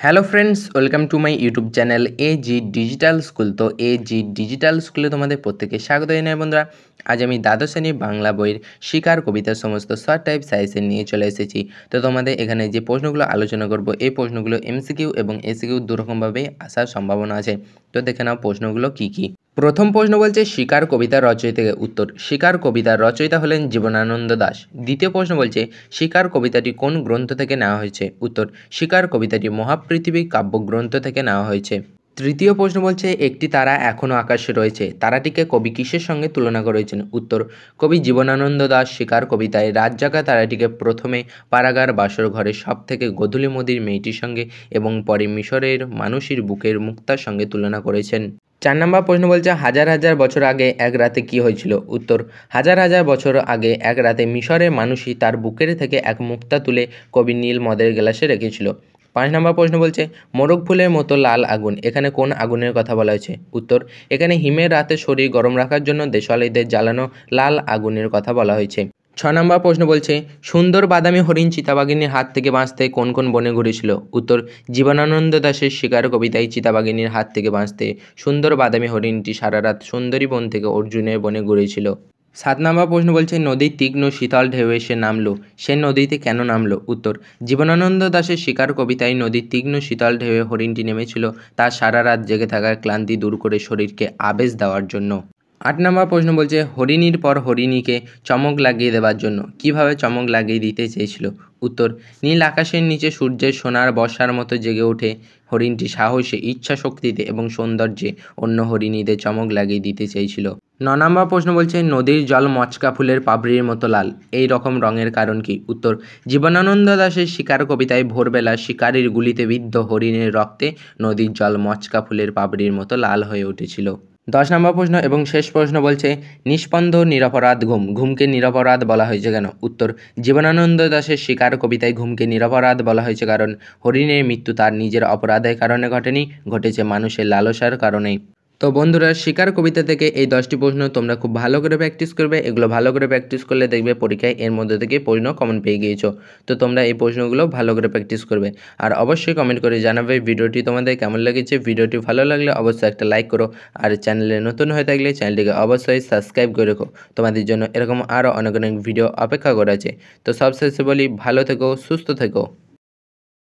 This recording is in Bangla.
Hello friends, welcome to my YouTube channel AG digital school. তো এজি ডিজিটাল স্কুলে তোমাদের প্রত্যেকে স্বাগত জানাই বন্ধুরা। আজ আমি দ্বাদশ শ্রেণী বাংলা বইয়ের শিকার কবিতার সমস্ত শর্ট টাইপ সাজেশন নিয়ে চলে এসেছি। তো তোমাদের এখানে যে প্রশ্নগুলো আলোচনা করব, এই প্রশ্নগুলো এমসিকিউ এবং এসিকিউ দুরকমভাবেই আসার সম্ভাবনা আছে। তো দেখে নাও প্রশ্নগুলো কী কী। প্রথম প্রশ্ন বলছে শিকার কবিতার রচয়িতাকে উত্তর, শিকার কবিতার রচয়িতা হলেন জীবনানন্দ দাশ। দ্বিতীয় প্রশ্ন বলছে শিকার কবিতাটি কোন গ্রন্থ থেকে নেওয়া হয়েছে? উত্তর, শিকার কবিতাটি মহাপৃথিবী কাব্যগ্রন্থ থেকে নেওয়া হয়েছে। তৃতীয় প্রশ্ন বলছে একটি তারা এখনও আকাশে রয়েছে, তারাটিকে কবি কিসের সঙ্গে তুলনা করেছেন? উত্তর, কবি জীবনানন্দ দাশ শিকার কবিতায় রাত জাগা তারাটিকে প্রথমে পাড়াগার বাসর ঘরে সব থেকে গধূলি মদির মেয়েটির সঙ্গে এবং পরে মিশরের মানুষের বুকের মুক্তার সঙ্গে তুলনা করেছেন। 4 নম্বর প্রশ্ন বলছে হাজার হাজার বছর আগে এক রাতে কি হয়েছিল? উত্তর, হাজার হাজার বছর আগে এক রাতে মিশরের মানুষই তার বুকের থেকে এক মুক্তা তুলে কবি নীল মদের গ্লাসে রেখেছিল। 5 নম্বর প্রশ্ন বলছে মোরগ ফুলের মতো লাল আগুন, এখানে কোন আগুনের কথা বলা হয়েছে? উত্তর, এখানে হিমের রাতে শরীর গরম রাখার জন্য দেশালীদের জ্বালানো লাল আগুনের কথা বলা হয়েছে। 6 নম্বর প্রশ্ন বলছে সুন্দর বাদামি হরিণ চিতাবাঘিনীর হাত থেকে বাঁচতে কোন কোন বনে ঘুরেছিল? উত্তর, জীবনানন্দ দাশের শিকার কবিতায় চিতাবাঘিনীর হাত থেকে বাঁচতে সুন্দর বাদামি হরিণটি সারা রাত সুন্দরী বন থেকে অর্জুনের বনে ঘুরেছিল। 7 নম্বর প্রশ্ন বলছে নদীর তীক্ষ্ণ শীতল ঢেউ এসে নামলো, সে নদীতে কেন নামলো? উত্তর, জীবনানন্দ দাশের শিকার কবিতায় নদীর তীক্ষ্ণ শীতল ঢেউয়ে হরিণটি নেমেছিল তার সারা রাত জেগে থাকার ক্লান্তি দূর করে শরীরকে আবেশ দেওয়ার জন্য। 8 নম্বর প্রশ্ন বলছে হরিণীর পর হরিণীকে চমক লাগিয়ে দেওয়ার জন্য কিভাবে চমক লাগিয়ে দিতে চেয়েছিল? উত্তর, নীল আকাশের নিচে সূর্যের সোনার বর্ষার মতো জেগে ওঠে হরিণটি সাহসে, ইচ্ছা শক্তিতে এবং সৌন্দর্যে অন্য হরিণীদের চমক লাগিয়ে দিতে চেয়েছিল। 9 নম্বর প্রশ্ন বলছে নদীর জল মচকা ফুলের পাপড়ির মতো লাল, এই রকম রঙের কারণ কি? উত্তর, জীবনানন্দ দাশের শিকার কবিতায় ভোরবেলা শিকারীর গুলিতে বিদ্ধ হরিণের রক্তে নদীর জল মচকা ফুলের পাপড়ির মতো লাল হয়ে উঠেছিল। 10 নম্বর প্রশ্ন এবং শেষ প্রশ্ন বলছে নিষ্পন্দ নিরপরাধ ঘুম, ঘুমকে নিরপরাধ বলা হয়েছে কেন? উত্তর, জীবনানন্দ দাশের শিকার কবিতায় ঘুমকে নিরপরাধ বলা হয়েছে কারণ হরিণের মৃত্যু তার নিজের অপরাধের কারণে ঘটেনি, ঘটেছে মানুষের লালসার কারণেই। তো বন্ধুরা, শিকার কবিতা থেকে এই 10টি প্রশ্ন তোমরা খুব ভালো করে প্র্যাকটিস করবে। এগুলো ভালো করে প্র্যাকটিস করলে দেখবে পরীক্ষায় এর মধ্যে থেকে প্রশ্ন কমন পেয়ে গিয়েছো। তো তোমরা এই প্রশ্নগুলো ভালো করে প্র্যাকটিস করবে আর অবশ্যই কমেন্ট করে জানাবে ভিডিওটি তোমাদের কেমন লেগেছে। ভিডিওটি ভালো লাগলে অবশ্যই একটা লাইক করো আর চ্যানেলে নতুন হয়ে থাকলে চ্যানেলটিকে অবশ্যই সাবস্ক্রাইব করে রেখো। তোমাদের জন্য এরকম আরও অনেক অনেক ভিডিও অপেক্ষা করে আছে। তো সবশেষে বলি ভালো থেকো, সুস্থ থেকো।